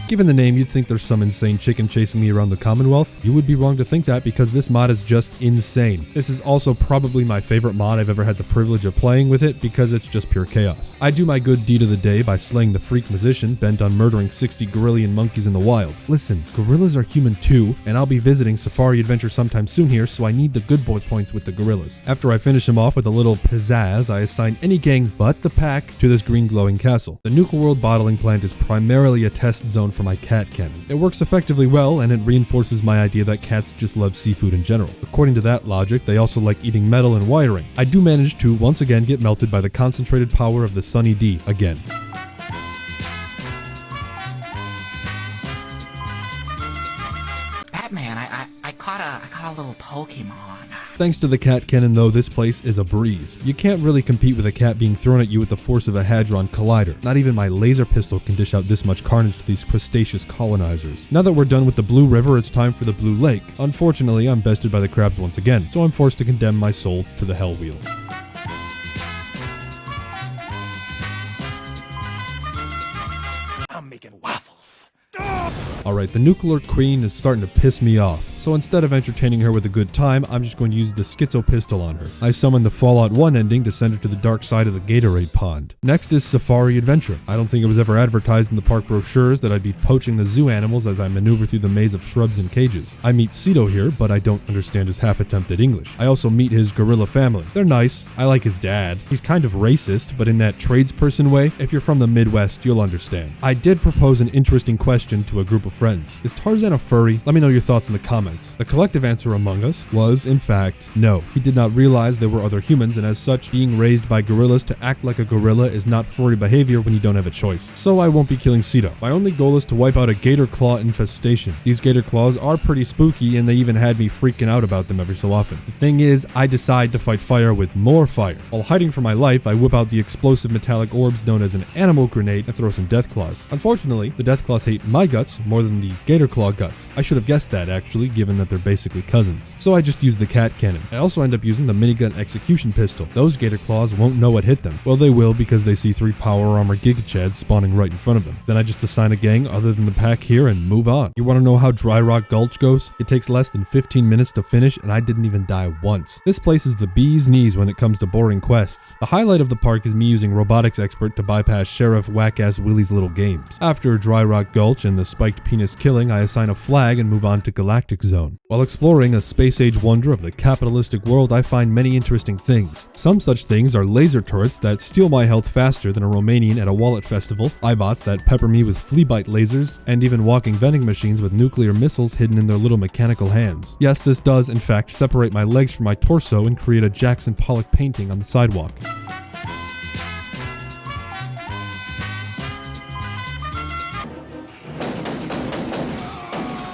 Given the name, you'd think there's some insane chicken chasing me around the Commonwealth. You would be wrong to think that because this mod is just insane. This is also probably my favorite mod I've ever had the privilege of playing with it because it's just pure chaos. I do my good deed of the day by slaying the freak musician bent on murdering 60 gorillion monkeys in the wild. Listen, gorillas are human too, and I'll be visiting Safari Adventure sometime soon here, so I need the good boy points with the gorillas. After I finish him off with a little pizzazz, I assign any gang but the pack to this green glowing castle. The Nuka World bottling plant is primarily a test zone for my cat cannon. It works effectively well, and it reinforces my idea that cats just love seafood in general. According to that logic, they also like eating metal and wiring. I do manage to once again get melted by the concentrated power of the Sunny D again. Batman, I caught a little Pokemon. Thanks to the cat cannon though, this place is a breeze. You can't really compete with a cat being thrown at you with the force of a Hadron Collider. Not even my laser pistol can dish out this much carnage to these crustaceous colonizers. Now that we're done with the Blue River, it's time for the Blue Lake. Unfortunately, I'm bested by the crabs once again, so I'm forced to condemn my soul to the Hell Wheel. I'm making waffles. Alright, the nuclear queen is starting to piss me off. so instead of entertaining her with a good time, I'm just going to use the schizo pistol on her. I summon the Fallout 1 ending to send her to the dark side of the Gatorade pond. Next is Safari Adventure. I don't think it was ever advertised in the park brochures that I'd be poaching the zoo animals as I maneuver through the maze of shrubs and cages. I meet Cito here, but I don't understand his half-attempt at English. I also meet his gorilla family. They're nice. I like his dad. He's kind of racist, but in that tradesperson way. If you're from the Midwest, you'll understand. I did propose an interesting question to a group of friends. Is Tarzan a furry? Let me know your thoughts in the comments. The collective answer among us was, in fact, no. He did not realize there were other humans, and as such, being raised by gorillas to act like a gorilla is not furry behavior when you don't have a choice. So I won't be killing Cito. My only goal is to wipe out a gator claw infestation. These gator claws are pretty spooky, and they even had me freaking out about them every so often. The thing is, I decide to fight fire with more fire. While hiding for my life, I whip out the explosive metallic orbs known as an animal grenade and throw some death claws. Unfortunately, the death claws hate my guts more than the gator claw guts. I should have guessed that actually, given that they're basically cousins. So I just use the cat cannon. I also end up using the minigun execution pistol. Those gator claws won't know what hit them. Well, they will because they see 3 power armor gigachads spawning right in front of them. Then I just assign a gang other than the pack here and move on. You want to know how Dry Rock Gulch goes? It takes less than 15 minutes to finish and I didn't even die once. This place is the bee's knees when it comes to boring quests. The highlight of the park is me using Robotics Expert to bypass Sheriff Whack-Ass Willie's little games. After Dry Rock Gulch and the spiked penis killing, I assign a flag and move on to Galactic Zone. While exploring a space-age wonder of the capitalistic world, I find many interesting things. Some such things are laser turrets that steal my health faster than a Romanian at a wallet festival, iBots that pepper me with flea bite lasers, and even walking vending machines with nuclear missiles hidden in their little mechanical hands. Yes, this does, in fact, separate my legs from my torso and create a Jackson Pollock painting on the sidewalk.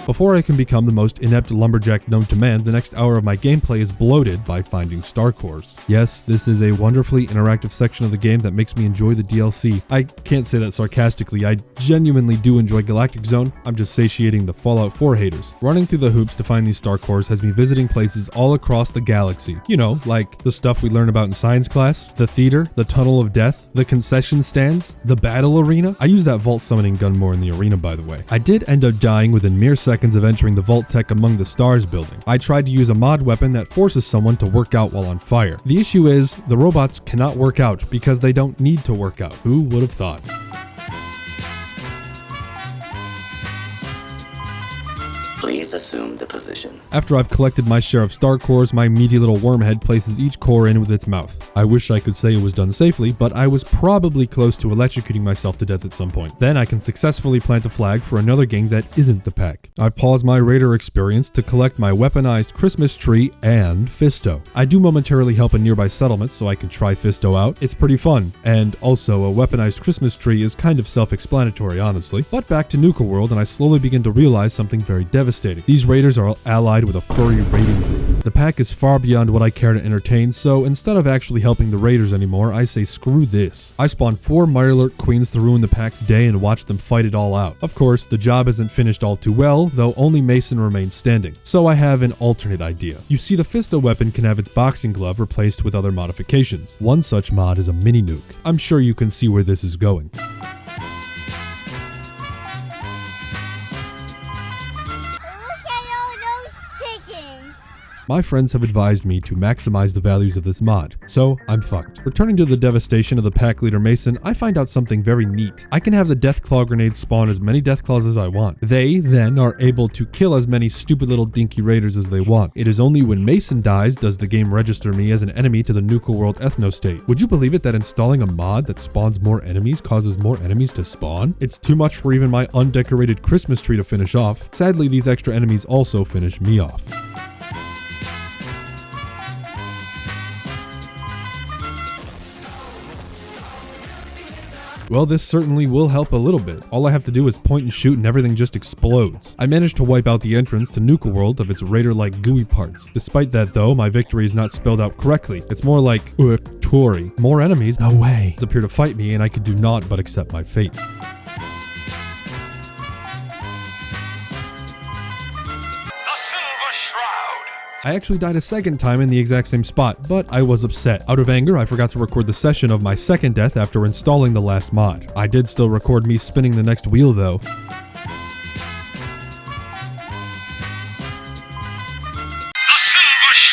Before I can become the most inept lumberjack known to man, the next hour of my gameplay is bloated by finding star cores. Yes, this is a wonderfully interactive section of the game that makes me enjoy the DLC. I can't say that sarcastically, I genuinely do enjoy Galactic Zone, I'm just satiating the Fallout 4 haters. Running through the hoops to find these star cores has me visiting places all across the galaxy. You know, like the stuff we learn about in science class, the theater, the tunnel of death, the concession stands, the battle arena. I use that vault summoning gun more in the arena, by the way. I did end up dying within mere seconds of entering the Vault Tech Among the Stars building. I tried to use a mod weapon that forces someone to work out while on fire. The issue is, the robots cannot work out because they don't need to work out. Who would have thought? Please assume the position. After I've collected my share of star cores, my meaty little wormhead places each core in with its mouth. I wish I could say it was done safely, but I was probably close to electrocuting myself to death at some point. Then I can successfully plant a flag for another gang that isn't the pack. I pause my raider experience to collect my weaponized Christmas tree and Fisto. I do momentarily help a nearby settlement so I can try Fisto out. It's pretty fun, and also a weaponized Christmas tree is kind of self-explanatory, honestly. But back to Nuka World, and I slowly begin to realize something very devastating. These raiders are allied with a furry raiding group. The pack is far beyond what I care to entertain, so instead of actually helping the raiders anymore, I say screw this. I spawn 4 Mirelurk queens to ruin the pack's day and watch them fight it all out. Of course, the job isn't finished all too well, though only Mason remains standing. So I have an alternate idea. You see, the Fisto weapon can have its boxing glove replaced with other modifications. One such mod is a mini nuke. I'm sure you can see where this is going. My friends have advised me to maximize the values of this mod, so I'm fucked. Returning to the devastation of the pack leader Mason, I find out something very neat. I can have the Deathclaw grenades spawn as many Deathclaws as I want. They, then, are able to kill as many stupid little dinky raiders as they want. It is only when Mason dies does the game register me as an enemy to the Nuka World ethno-state. Would you believe it that installing a mod that spawns more enemies causes more enemies to spawn? It's too much for even my undecorated Christmas tree to finish off. Sadly, these extra enemies also finish me off. Well, this certainly will help a little bit. All I have to do is point and shoot and everything just explodes. I managed to wipe out the entrance to Nuka World of its raider-like gooey parts. Despite that though, my victory is not spelled out correctly. It's more like Tori. More enemies, no way, appear to fight me and I could do naught but accept my fate. I actually died a second time in the exact same spot, but I was upset. Out of anger, I forgot to record the session of my second death after installing the last mod. I did still record me spinning the next wheel though.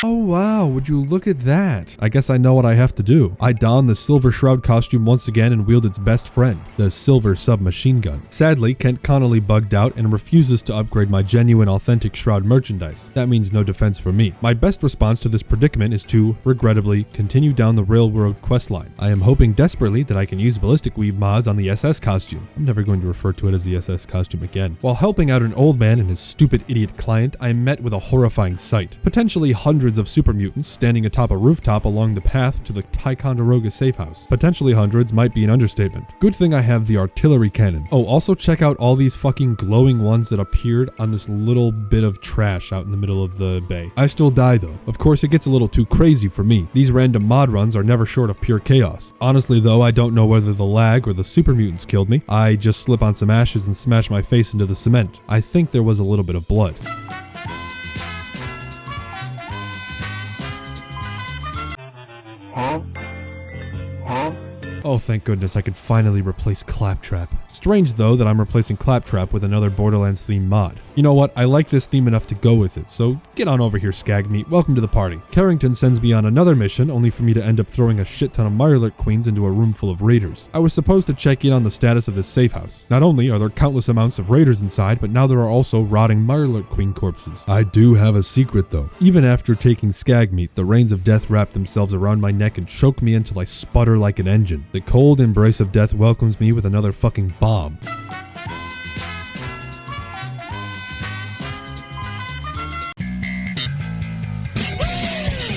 Oh wow, would you look at that? I guess I know what I have to do. I don the Silver Shroud costume once again and wield its best friend, the Silver Submachine Gun. Sadly, Kent Connolly bugged out and refuses to upgrade my genuine authentic Shroud merchandise. That means no defense for me. My best response to this predicament is to, regrettably, continue down the Railroad questline. I am hoping desperately that I can use Ballistic Weave mods on the SS costume. I'm never going to refer to it as the SS costume again. While helping out an old man and his stupid idiot client, I am met with a horrifying sight. Potentially hundreds of super mutants standing atop a rooftop along the path to the Ticonderoga safe house. Potentially hundreds might be an understatement. Good thing I have the artillery cannon. Oh, also check out all these fucking glowing ones that appeared on this little bit of trash out in the middle of the bay. I still die though. Of course, it gets a little too crazy for me. These random mod runs are never short of pure chaos. Honestly though, I don't know whether the lag or the super mutants killed me. I just slip on some ashes and smash my face into the cement. I think there was a little bit of blood. Oh, thank goodness I could finally replace Claptrap. Strange though that I'm replacing Claptrap with another Borderlands theme mod. You know what, I like this theme enough to go with it, so get on over here, Skagmeat. Welcome to the party. Carrington sends me on another mission, only for me to end up throwing a shit ton of Mirelurk Queens into a room full of raiders. I was supposed to check in on the status of this safe house. Not only are there countless amounts of raiders inside, but now there are also rotting Mirelurk Queen corpses. I do have a secret though. Even after taking Skagmeat, the reins of death wrap themselves around my neck and choke me until I sputter like an engine. The cold embrace of death welcomes me with another fucking bomb.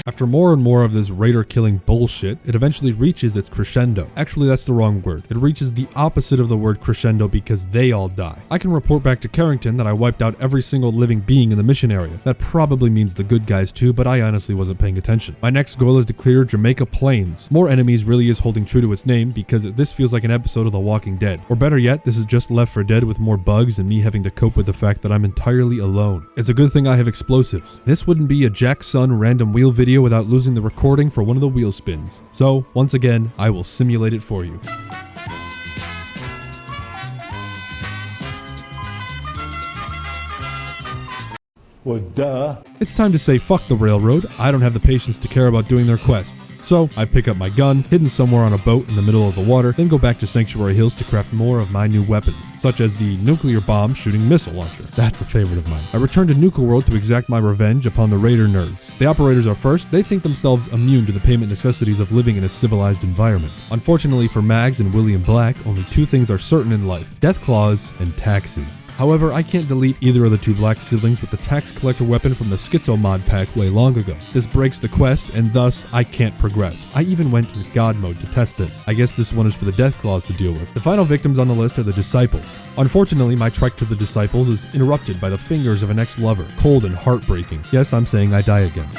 After more and more of this raider killing bullshit, it eventually reaches its crescendo. Actually, that's the wrong word. It reaches the opposite of the word crescendo because they all die. I can report back to Carrington that I wiped out every single living being in the mission area. That probably means the good guys too, but I honestly wasn't paying attention. My next goal is to clear Jamaica Plains. More enemies really is holding true to its name because this feels like an episode of The Walking Dead. Or better yet, this is just Left 4 Dead with more bugs and me having to cope with the fact that I'm entirely alone. It's a good thing I have explosives. This wouldn't be a Jack Sun random wheel video without losing the recording for one of the wheel spins. So, once again, I will simulate it for you. Well, duh. It's time to say fuck the railroad. I don't have the patience to care about doing their quests. So, I pick up my gun, hidden somewhere on a boat in the middle of the water, then go back to Sanctuary Hills to craft more of my new weapons, such as the nuclear bomb shooting missile launcher. That's a favorite of mine. I return to Nuka World to exact my revenge upon the raider nerds. The operators are first. They think themselves immune to the payment necessities of living in a civilized environment. Unfortunately for Mags and William Black, only two things are certain in life: death claws and taxes. However, I can't delete either of the two black siblings with the tax collector weapon from the Schizo mod pack way long ago. This breaks the quest, and thus, I can't progress. I even went into God mode to test this. I guess this one is for the death claws to deal with. The final victims on the list are the Disciples. Unfortunately, my trek to the Disciples is interrupted by the fingers of an ex-lover. Cold and heartbreaking. Yes, I'm saying I die again.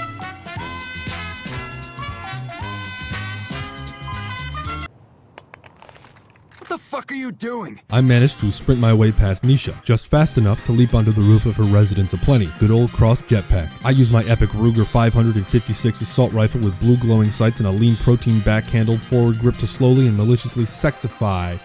What the fuck are you doing? I managed to sprint my way past Nisha, just fast enough to leap onto the roof of her residence aplenty. Good old cross jetpack. I use my epic Ruger 556 assault rifle with blue glowing sights and a lean protein back-handled forward grip to slowly and maliciously sexify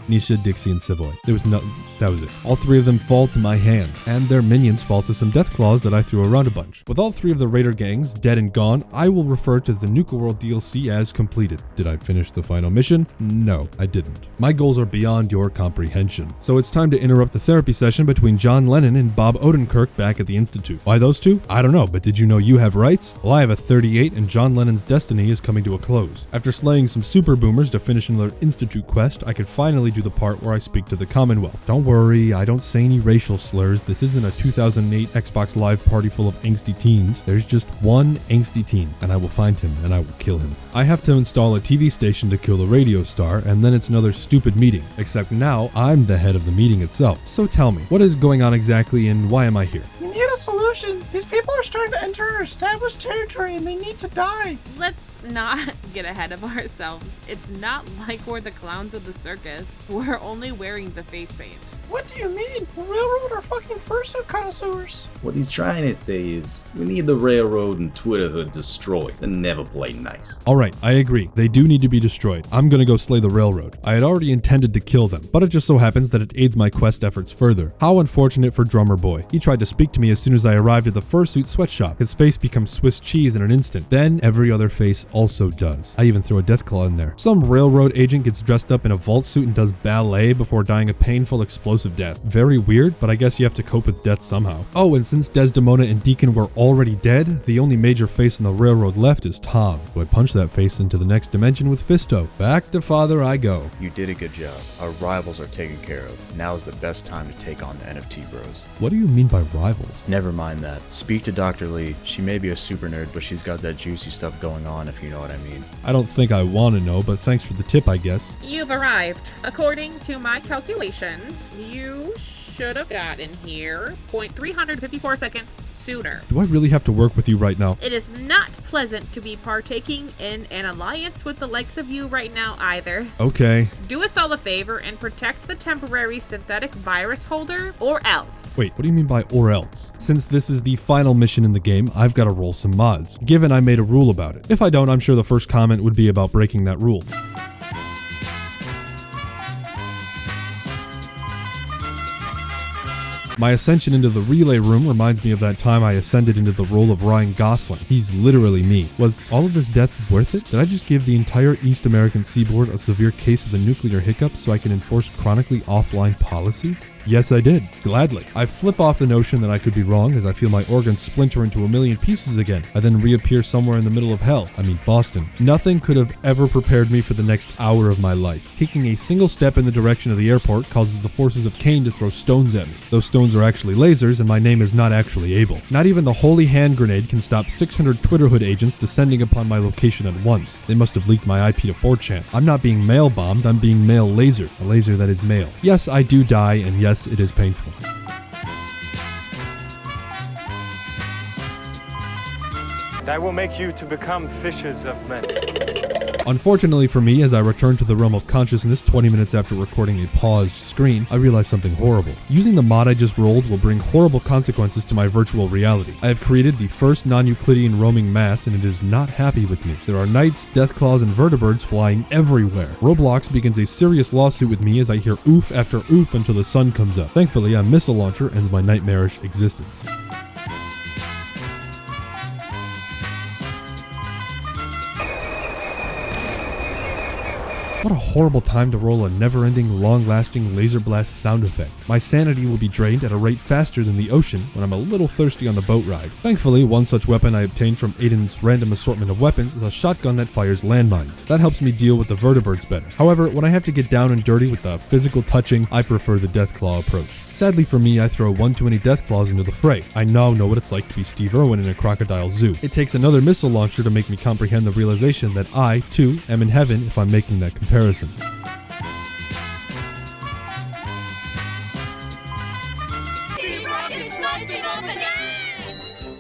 Nisha, Dixie, and Savoy. There was nothing. That was it. All three of them fall to my hand, and their minions fall to some death claws that I threw around a bunch. With all three of the raider gangs dead and gone, I will refer to the Nuka World DLC as completed. Did I finish the final mission? No, I didn't. My goals are beyond your comprehension. So it's time to interrupt the therapy session between John Lennon and Bob Odenkirk back at the Institute. Why those two? I don't know, but did you know you have rights? Well, I have a 38, and John Lennon's destiny is coming to a close. After slaying some super boomers to finish another Institute quest, I could finally do the part where I speak to the Commonwealth. Don't worry, I don't say any racial slurs. This isn't a 2008 Xbox Live party full of angsty teens. There's just one angsty teen, and I will find him and I will kill him. I have to install a TV station to kill the radio star, and then it's another stupid meeting. Except now, I'm the head of the meeting itself. So tell me, what is going on exactly and why am I here? We need a solution. These people are starting to enter our established territory and they need to die. Let's not get ahead of ourselves. It's not like we're the clowns of the circus. We're only wearing the face paint. What do you mean? The railroad are fucking fursuit connoisseurs. What he's trying to say is, we need the railroad and Twitterhood destroyed, and never play nice. Alright, I agree. They do need to be destroyed. I'm gonna go slay the railroad. I had already intended to kill them, but it just so happens that it aids my quest efforts further. How unfortunate for Drummer Boy. He tried to speak to me as soon as I arrived at the fursuit sweatshop. His face becomes Swiss cheese in an instant. Then every other face also does. I even throw a Deathclaw in there. Some railroad agent gets dressed up in a vault suit and does ballet before dying a painful explosive death. Very weird, but I guess you have to cope with death somehow. Oh, and since Desdemona and Deacon were already dead, the only major face on the railroad left is Tom. So I punch that face into the next dimension with Fisto. Back to Father I go. You did a good job. Our rivals are taken care of. Now is the best time to take on the NFT bros. What do you mean by rivals? Never mind that. Speak to Dr. Lee. She may be a super nerd, but she's got that juicy stuff going on, if you know what I mean. I don't think I want to know, but thanks for the tip, I guess. You've arrived. According to my calculations, you should have gotten here 0.354 seconds sooner. Do I really have to work with you right now? It is not pleasant to be partaking in an alliance with the likes of you right now either. Okay. Do us all a favor and protect the temporary synthetic virus holder, or else. Wait, what do you mean by or else? Since this is the final mission in the game, I've got to roll some mods, given I made a rule about it. If I don't, I'm sure the first comment would be about breaking that rule. My ascension into the relay room reminds me of that time I ascended into the role of Ryan Gosling. He's literally me. Was all of this death worth it? Did I just give the entire East American seaboard a severe case of the nuclear hiccup so I can enforce chronically offline policies? Yes, I did. Gladly. I flip off the notion that I could be wrong as I feel my organs splinter into a million pieces again. I then reappear somewhere in the middle of hell. I mean, Boston. Nothing could have ever prepared me for the next hour of my life. Taking a single step in the direction of the airport causes the forces of Cain to throw stones at me. Those stones are actually lasers, and my name is not actually Abel. Not even the holy hand grenade can stop 600 Twitterhood agents descending upon my location at once. They must have leaked my IP to 4chan. I'm not being mail bombed, I'm being mail lasered. A laser that is mail. Yes, I do die, and yes, it is painful. And I will make you to become fishers of men. Unfortunately for me, as I return to the realm of consciousness 20 minutes after recording a paused screen, I realize something horrible. Using the mod I just rolled will bring horrible consequences to my virtual reality. I have created the first non-Euclidean roaming mass, and it is not happy with me. There are knights, deathclaws, and vertibirds flying everywhere. Roblox begins a serious lawsuit with me as I hear oof after oof until the sun comes up. Thankfully, a missile launcher ends my nightmarish existence. What a horrible time to roll a never-ending, long-lasting laser blast sound effect. My sanity will be drained at a rate faster than the ocean when I'm a little thirsty on the boat ride. Thankfully, one such weapon I obtained from Aiden's random assortment of weapons is a shotgun that fires landmines. That helps me deal with the vertibirds better. However, when I have to get down and dirty with the physical touching, I prefer the Deathclaw approach. Sadly for me, I throw one too many Deathclaws into the fray. I now know what it's like to be Steve Irwin in a crocodile zoo. It takes another missile launcher to make me comprehend the realization that I, too, am in heaven if I'm making that comparison.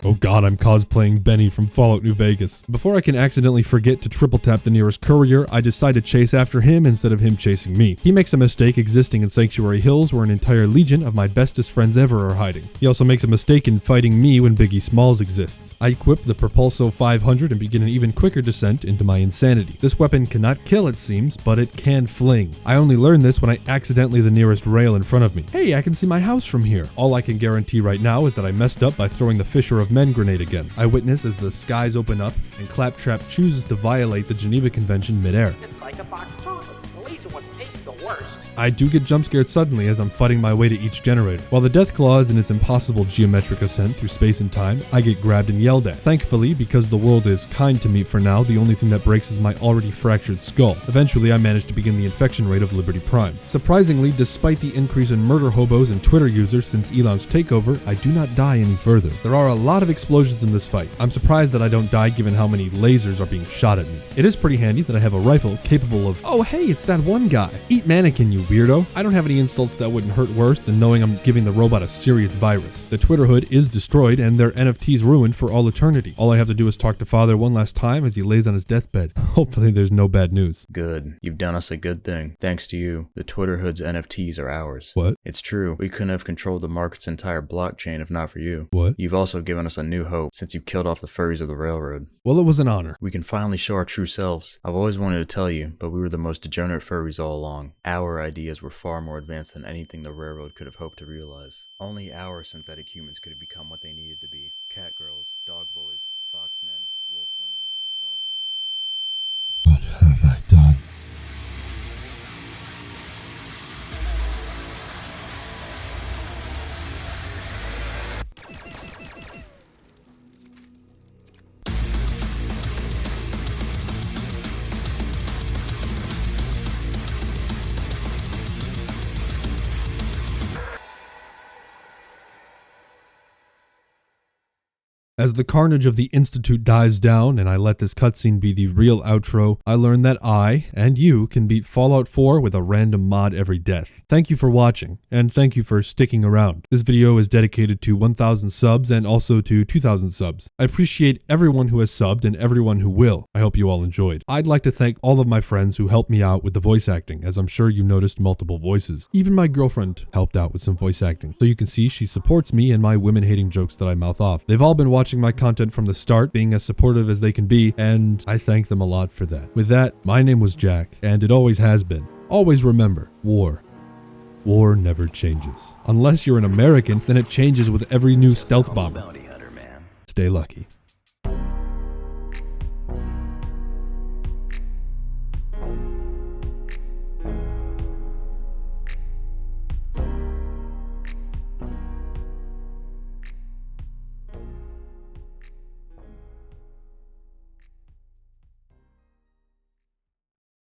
Oh god, I'm cosplaying Benny from Fallout New Vegas. Before I can accidentally forget to triple tap the nearest courier, I decide to chase after him instead of him chasing me. He makes a mistake existing in Sanctuary Hills where an entire legion of my bestest friends ever are hiding. He also makes a mistake in fighting me when Biggie Smalls exists. I equip the Propulso 500 and begin an even quicker descent into my insanity. This weapon cannot kill, it seems, but it can fling. I only learned this when I accidentally the nearest rail in front of me. Hey, I can see my house from here. All I can guarantee right now is that I messed up by throwing the Fisher of Men grenade again. I witness as the skies open up and Claptrap chooses to violate the Geneva Convention midair. It's like a box of chocolates. The laser ones taste the worst. I do get jump scared suddenly as I'm fighting my way to each generator. While the Deathclaw is in its impossible geometric ascent through space and time, I get grabbed and yelled at. Thankfully, because the world is kind to me for now, the only thing that breaks is my already fractured skull. Eventually, I manage to begin the infection rate of Liberty Prime. Surprisingly, despite the increase in murder hobos and Twitter users since Elon's takeover, I do not die any further. There are a lot of explosions in this fight. I'm surprised that I don't die given how many lasers are being shot at me. It is pretty handy that I have a rifle capable of, oh hey, it's that one guy. Eat mannequin, you weirdo. I don't have any insults that wouldn't hurt worse than knowing I'm giving the robot a serious virus. The Twitter hood is destroyed and their NFTs ruined for all eternity. All I have to do is talk to Father one last time as he lays on his deathbed. Hopefully there's no bad news. Good. You've done us a good thing. Thanks to you, the Twitter hood's NFTs are ours. What? It's true. We couldn't have controlled the market's entire blockchain if not for you. What? You've also given us a new hope since you killed off the furries of the railroad. Well, it was an honor. We can finally show our true selves. I've always wanted to tell you, but we were the most degenerate furries all along. Our ideas were far more advanced than anything the railroad could have hoped to realize. Only our synthetic humans could have become what they needed to be. Cat girls, dog boys, fox men, wolf women. It's all going to be realized. What have I done? As the carnage of the Institute dies down and I let this cutscene be the real outro, I learned that I, and you, can beat Fallout 4 with a random mod every death. Thank you for watching, and thank you for sticking around. This video is dedicated to 1,000 subs and also to 2,000 subs. I appreciate everyone who has subbed and everyone who will. I hope you all enjoyed. I'd like to thank all of my friends who helped me out with the voice acting, as I'm sure you noticed multiple voices. Even my girlfriend helped out with some voice acting, so you can see she supports me and my women-hating jokes that I mouth off. They've all been watching my content from the start, being as supportive as they can be, and I thank them a lot for that. With that, my name was Jack, and it always has been. Always remember, war never changes. Unless you're an American, then it changes with every new stealth bomber. Stay lucky.